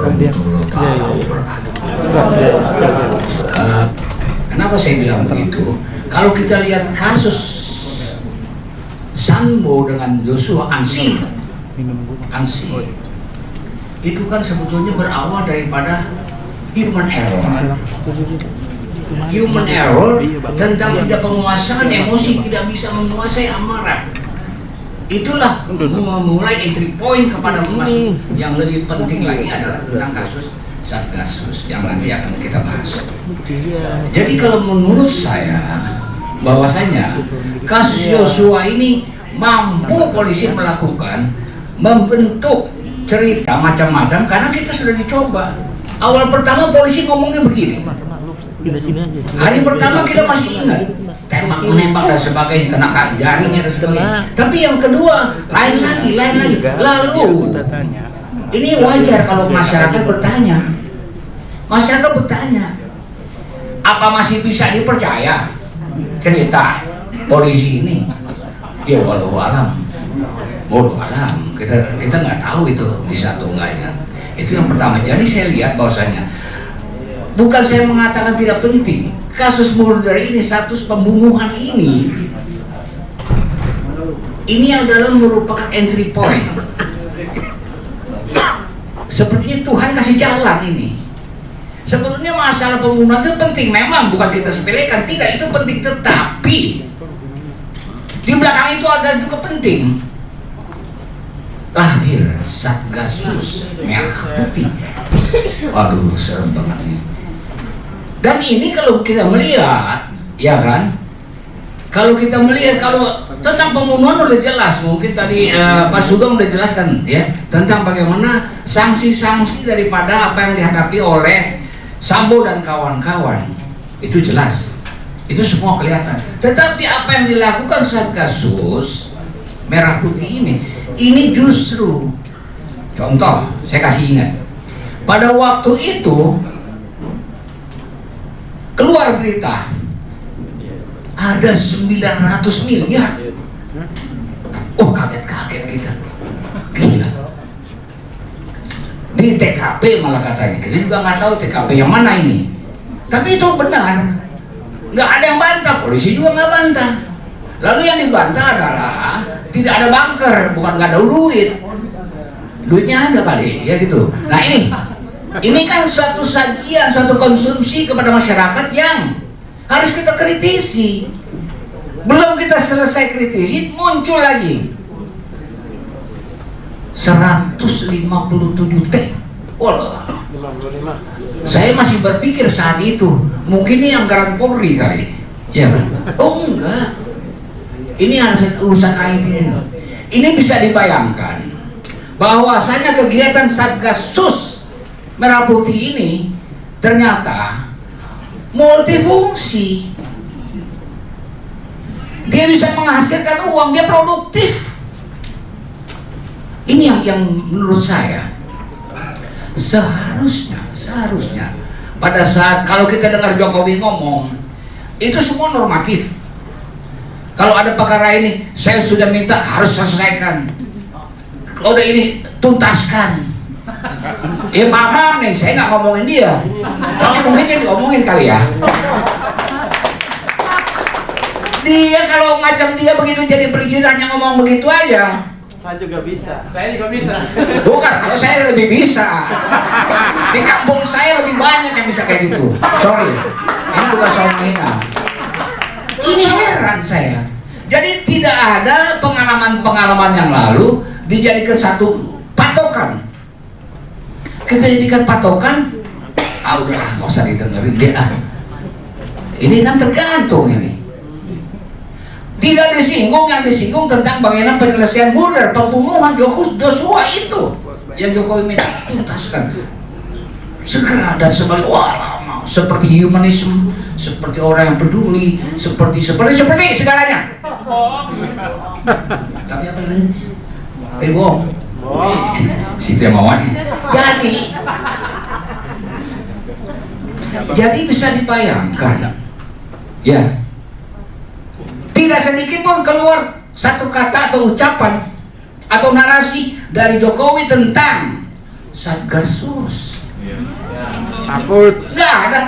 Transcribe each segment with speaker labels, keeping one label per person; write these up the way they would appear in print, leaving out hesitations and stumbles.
Speaker 1: warahmatullahi wabarakatuh. Kenapa saya bilang begitu? Kalau kita lihat kasus Sambo dengan Joshua Ansi, itu kan sebetulnya berawal daripada human error tentang tidak penguasaan emosi, tidak bisa menguasai amarah. Itulah memulai entry point kepada masuk. Yang lebih penting lagi adalah tentang kasus Satgasus yang nanti akan kita bahas. Jadi kalau menurut saya bahwasanya kasus Joshua ini mampu polisi melakukan membentuk cerita macam-macam karena kita sudah dicoba. Awal pertama polisi ngomongnya begini. Hari pertama kita masih ingat tembak menembak dan sebagainya, kena jaringnya dan sebagainya. Tapi yang kedua lain lagi. Lalu ini wajar kalau masyarakat bertanya. Apa masih bisa dipercaya cerita polisi ini? Ya walau alam. Kita nggak tahu itu bisa atau enggaknya. Itu yang pertama. Jadi saya lihat bahwasanya bukan saya mengatakan tidak penting. Kasus murder ini, status pembunuhan ini adalah merupakan entry point. Sepertinya Tuhan kasih jalan ini. Sebetulnya masalah pembunuhan itu penting, memang bukan kita sepelekan, tidak, itu penting, tetapi di belakang itu ada juga penting. Lahir Satgasus Merah Putih. Waduh, serem banget nih. Dan ini kalau kita melihat, ya kan? Kalau kita melihat, kalau tentang pembunuhan udah jelas, mungkin tadi Pak Sugeng udah jelaskan ya tentang bagaimana sanksi-sanksi daripada apa yang dihadapi oleh Sambo dan kawan-kawan. Itu jelas, itu semua kelihatan. Tetapi apa yang dilakukan Satgasus Merah Putih ini justru, contoh saya kasih ingat, pada waktu itu keluar berita ada 900 miliar. Oh, kaget kita, gila. Ini TKP malah katanya, kita juga nggak tahu TKP yang mana ini. Tapi itu benar, nggak ada yang bantah, polisi juga nggak bantah. Lalu yang dibantah adalah tidak ada bunker, bukan nggak ada duitnya ada kali, ya gitu. Nah ini kan suatu sajian, suatu konsumsi kepada masyarakat yang harus kita kritisi. Belum kita selesai kritisi, muncul lagi 157 T. Walah, saya masih berpikir saat itu mungkin ini anggaran Polri kali, ya kan? Oh enggak, ini harus urusan IT. Ini bisa dibayangkan bahwasanya kegiatan Satgasus Merah Putih ini ternyata multifungsi. Dia bisa menghasilkan uang, dia produktif. Ini yang menurut saya seharusnya pada saat kalau kita dengar Jokowi ngomong itu semua normatif. Kalau ada perkara ini saya sudah minta harus selesaikan, kalau udah ini tuntaskan. Ya maaf nih, saya nggak ngomongin dia, tapi mungkin dia diomongin kali ya. Dia kalau macam dia begitu jadi perizinannya ngomong begitu aja.
Speaker 2: Saya juga bisa. Saya juga bisa.
Speaker 1: Bukan, kalau saya lebih bisa. Di kampung saya lebih banyak yang bisa kayak gitu. Sorry, ini bukan soal menghina. Ini heran saya. Jadi tidak ada pengalaman-pengalaman yang lalu dijadikan satu patokan. Kita jadikan patokan, udahlah nggak usah didengerin dia. Ini kan tergantung ini. Tidak disinggung, yang disinggung tentang bagaimana penyelesaian murder, pembunuhan Joshua itu yang Jokowi minta tuntaskan segera dan sebagai lama, seperti humanisme, seperti orang yang peduli, seperti segalanya. Tapi apa lagi? Bohong. Situ yang mau. Jadi bisa dibayangkan, ya. Tidak sedikit pun keluar satu kata atau ucapan atau narasi dari Jokowi tentang Satgasus.
Speaker 2: Takut.
Speaker 1: Nggak ada.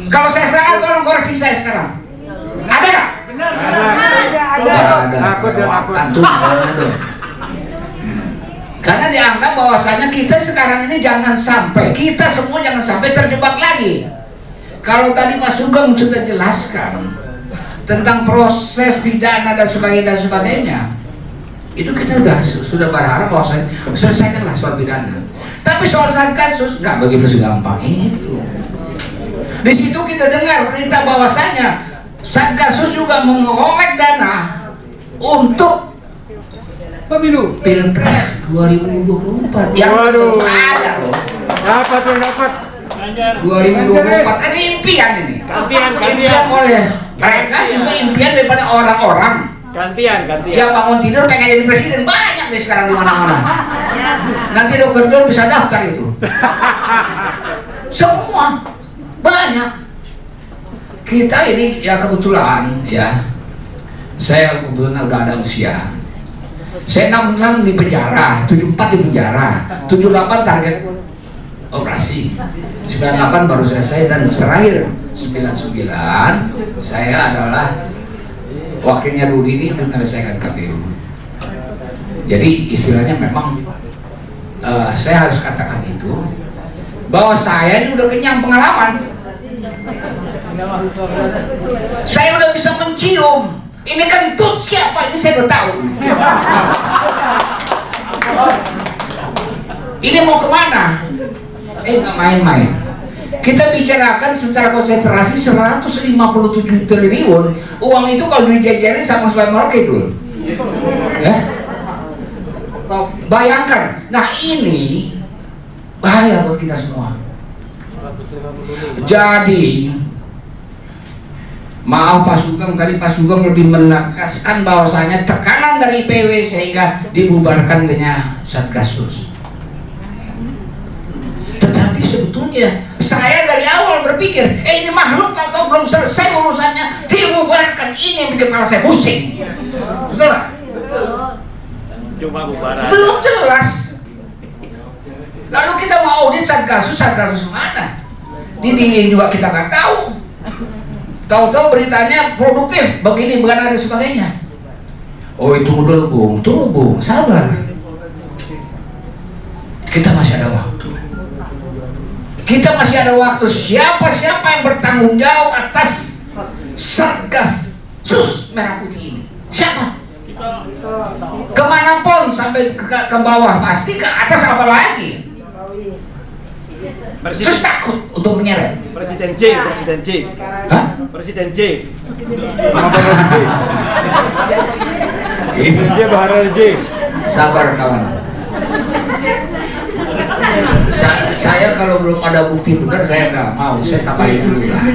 Speaker 1: Kalau saya salah, tolong koreksi saya sekarang. Ada nggak? Nggak ada.
Speaker 2: Takut ya, takut.
Speaker 1: Kelewatan tuh gimana dong? Karena dianggap bahwasanya kita sekarang ini kita semua jangan sampai terjebak lagi. Kalau tadi Pak Sugeng sudah jelaskan tentang proses pidana dan sebagainya, itu kita sudah berharap bahwasanya selesaikanlah soal pidana. Tapi soal kasus nggak begitu segampang itu. Di situ kita dengar berita bahwasanya Satgasus juga mengolek dana untuk
Speaker 2: Pemilu
Speaker 1: Pilpres 2024 yang tentu ada loh.
Speaker 2: dapat yang dapat
Speaker 1: 2024 kan impian ini. Impian oleh mereka juga impian daripada orang-orang
Speaker 2: gantian
Speaker 1: yang bangun tidur pengen jadi presiden, banyak deh sekarang di mana-mana. Nanti dokter Dol bisa daftar itu. Semua banyak. Kita ini ya kebetulan ya, saya kebetulan udah ada usia. Saya 66 di penjara, 74 di penjara, 78 target operasi, 98 baru selesai, dan terakhir 99 saya adalah wakilnya Rudi ini menyelesaikan KPU. Jadi istilahnya memang saya harus katakan itu bahwa saya ini udah kenyang pengalaman. Saya udah bisa mencium ini kentut siapa, ini saya udah tahu. Ini mau kemana? Nggak main-main. Kita bicarakan secara konsentrasi 157 triliun. Uang itu kalau dijajarin sama Sulaiman Maroke dulu. Ya? Bayangkan. Nah ini bahaya buat kita semua. Jadi maaf Pak Sugeng, tadi Pak Sugeng lebih menegaskan bahwasanya tekanan dari PW sehingga dibubarkan dengan Satgasus. Tetapi sebetulnya saya dari awal berpikir, ini makhluk tahu-tahu belum selesai urusannya dibubarkan, ini yang bikin malah saya pusing. Betul nggak?
Speaker 2: Cuma bubaran.
Speaker 1: Belum jelas. Lalu kita mau audit Satgasus mana? Didiriin juga kita nggak tahu. Tahu-tahu beritanya produktif, begini, bukan ada sebagainya. Oh itu dulu tunggu Bung, sabar. Kita masih ada waktu. Kita masih ada waktu. Siapa yang bertanggung jawab atas Satgasus Merah Putih ini? Siapa? Kemanapun sampai ke bawah pasti ke atas, apa lagi? Terus takut untuk menyeret.
Speaker 2: Presiden J.
Speaker 1: Hah?
Speaker 2: Presiden J. Dia Bahar J.
Speaker 1: Sabar kawan. Saya kalau belum ada bukti benar saya nggak mau, saya tambahin dulu lah.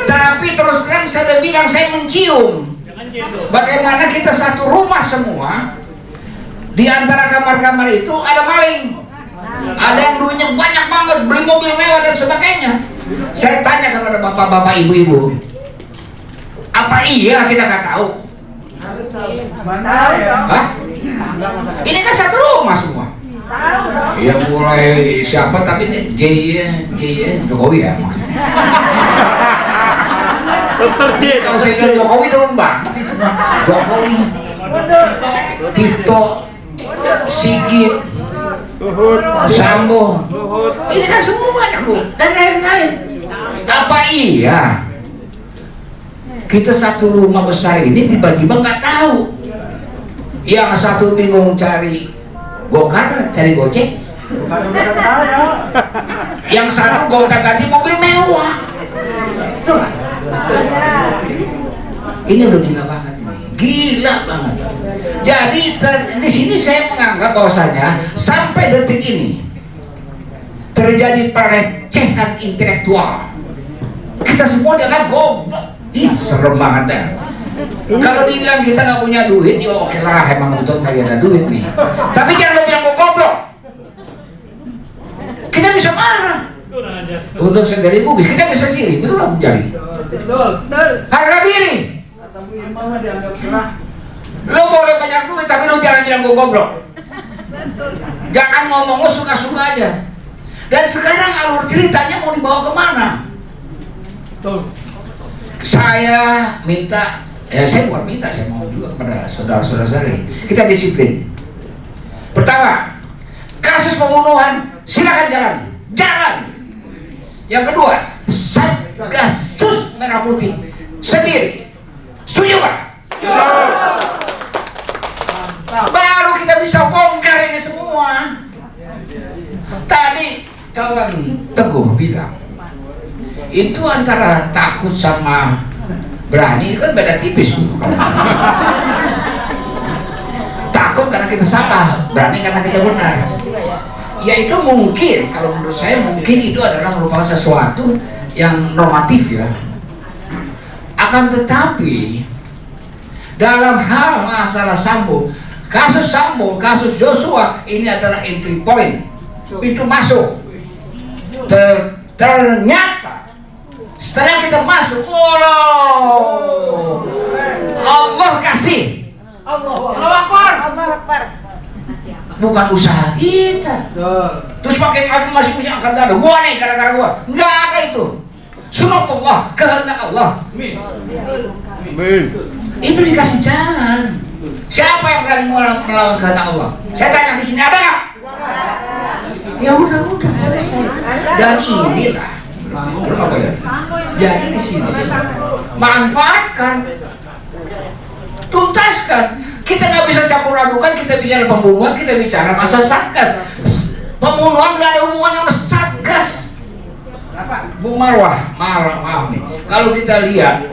Speaker 1: Tapi terus terang saya udah bilang, saya mencium bagaimana kita satu rumah semua. Di antara kamar-kamar itu ada maling, ada yang duitnya banyak banget, beli mobil mewah dan sebagainya. Saya tanya kepada bapak-bapak, ibu-ibu, apa iya kita nggak tahu? Hah? Ini kan satu rumah semua. Ya mulai siapa, tapi J Jokowi ya maksudnya.
Speaker 2: Dr. J.
Speaker 1: Kalau saya bilang Jokowi dong banget sih semua. Jokowi, Tito, Sigit, Sambo, ini kan semua banyak loh, dan lain-lain. Apa iya kita satu rumah besar ini tiba-tiba nggak tahu? Yang satu bingung cari Gokar, cari Gojek, yang satu gonta-ganti mobil mewah. Tuh, ini udah gila banget ini, gila banget. Jadi di sini saya menganggap bahwasanya sampai detik ini terjadi pelecehan intelektual. Kita semua dianggap goblok. Ih, serem banget ya. Kalau dibilang kita nggak punya duit, ya oke lah, emang betul lagi ada duit nih. Tapi jangan bilang gue goblok. Kita bisa marah. Untuk sendiri bugis, kita bisa siri, betul nggak Bung Jali?
Speaker 3: Betul.
Speaker 1: Harga diri.
Speaker 3: Kata Bu Irma mah dianggap gerah.
Speaker 1: Lo boleh banyak duit, tapi lo jangan bilang gue goblok. Jangan ngomong lo suka-suka aja. Dan sekarang alur ceritanya mau dibawa kemana? Saya minta, saya bukan minta, saya mau juga kepada saudara-saudara kita disiplin. Pertama, kasus pembunuhan silakan jalan. Yang kedua, Satgas Merah Putih sendiri. Setuju Pak? Baru kita bisa bongkar ini semua. Tadi kawan Teguh bilang itu antara takut sama berani, kan beda tipis. Takut karena kita salah, berani karena kita benar. Ya itu mungkin, kalau menurut saya mungkin itu adalah merupakan sesuatu yang normatif ya. Akan tetapi dalam hal masalah Sambo, kasus Joshua ini adalah entry point, pintu masuk. Ternyata setelah kita masuk, Allah kasih. Allah Akbar. Bukan usaha kita. Terus pakai masih punya angkat dada. Gua nih gara-gara gua. Enggak ada itu. Sunatullah, kehendak Allah. Itu dikasih jalan. Siapa yang berani melawan kehendak Allah? Saya tanya di sini ada nggak? Ya udah selesai. Dan inilah. Jadi di sini manfaatkan, tuntaskan. Kita nggak bisa campur adukan, kita bicara pembunuhan, kita bicara masa Satgas. Pembunuhan nggak ada hubungannya sama Satgas. Bung Marwah, maaf nih. Kalau kita lihat,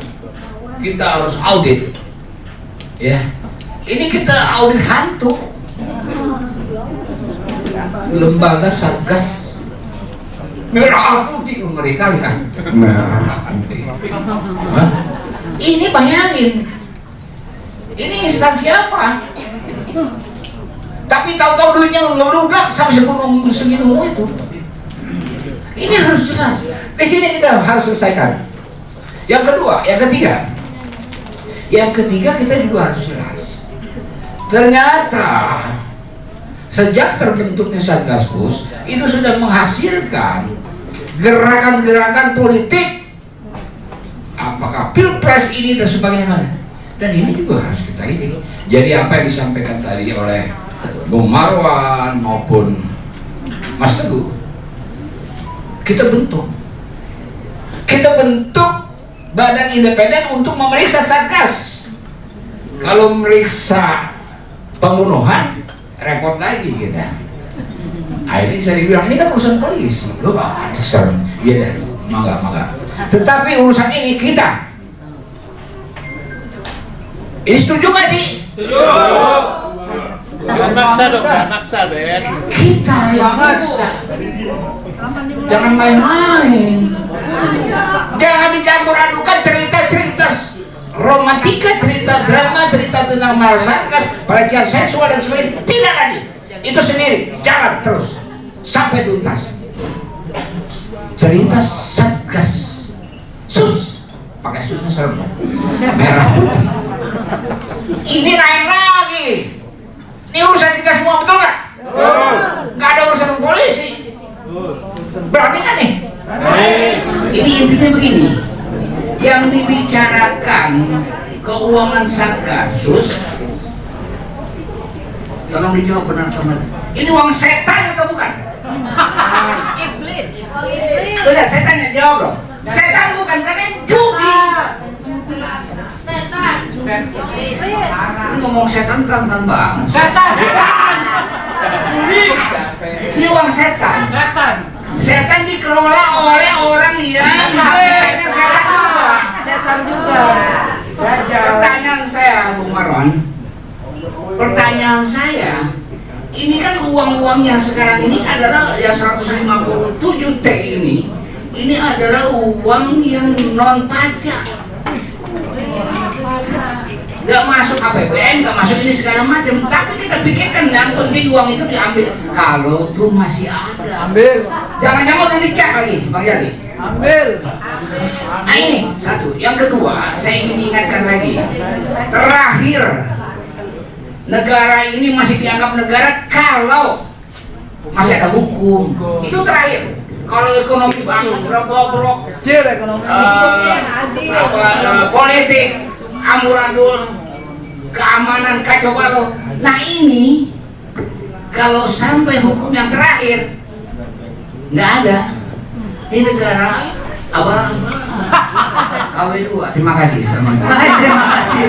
Speaker 1: kita harus audit, ya. Ini kita audit hantu. Lembaga Satgas Merah Putih mereka lihat. Merah Putih. Ini bayangin. Ini instansi apa? Tapi tahu-tahu duitnya ngeludak sampai segini itu. Ini harus jelas. Di sini kita harus selesaikan. Yang kedua, yang ketiga kita juga harus jelas. Ternyata sejak terbentuknya Satgaspus itu sudah menghasilkan gerakan-gerakan politik. Apakah Pilpres ini dan sebagainya. Dan ini juga harus kita ini. Jadi apa yang disampaikan tadi oleh Bung Marwan maupun Mas Teguh, kita bentuk badan independen untuk memeriksa Satgas. Kalau memeriksa pembunuhan repot lagi kita. Ini bisa dibilang ini kan urusan polisi. Loh, terserah. Iya deh, mangga. Tetapi urusan ini kita. Ini setuju gak sih?
Speaker 2: Setuju. Jangan maksa dong, jangan maksa, Ben.
Speaker 1: Kita yang maksa. Jangan main-main. Jangan dicampur adukan cerita-cerita romantika, cerita drama, cerita tentang Satgas, pelecehan seksual dan sebagainya. Tidak lagi. Itu sendiri, jalan terus sampai tuntas. Cerita Satgas, sus, pakai susnya serem, merah putih. Ini naik lagi. Ini urusan kita semua, betul nggak? Nggak ada urusan polisi. Berani kan nih? Ini intinya begini. Yang dibicarakan keuangan Satgasus, tolong dijawab benar teman. Ini uang setan atau bukan?
Speaker 4: Iblis.
Speaker 1: Udah, saya tanya, jawab dong. Setan bukan, karena judi.
Speaker 4: Setan.
Speaker 1: Ini ngomong setan pelan-pelan banget.
Speaker 4: Setan.
Speaker 1: Ini uang setan. Setan dikelola oleh orang yang hakikatnya setan juga. Pertanyaan saya, Bung Marwan. Pertanyaan saya, ini kan uang-uangnya sekarang ini adalah ya 157 T ini adalah uang yang non pajak. Gak masuk APBN, gak masuk ini segala macam. Tapi kita pikirkan yang penting uang itu diambil. Kalau tuh masih ada,
Speaker 3: Ambil.
Speaker 1: jangan-jangan udah dicek lagi, Bang Yali.
Speaker 3: Ambil.
Speaker 1: Nah ini satu. Yang kedua, saya ingin ingatkan lagi. Terakhir, negara ini masih dianggap negara kalau masih ada hukum. Itu terakhir. Kalau ekonomi bangun berbobrok,
Speaker 3: Ekonomi.
Speaker 1: politik amburadul, keamanan kacau balau. Nah ini kalau sampai hukum yang terakhir nggak ada, ini negara abal-abal. KW2. Terima kasih.
Speaker 4: Terima kasih.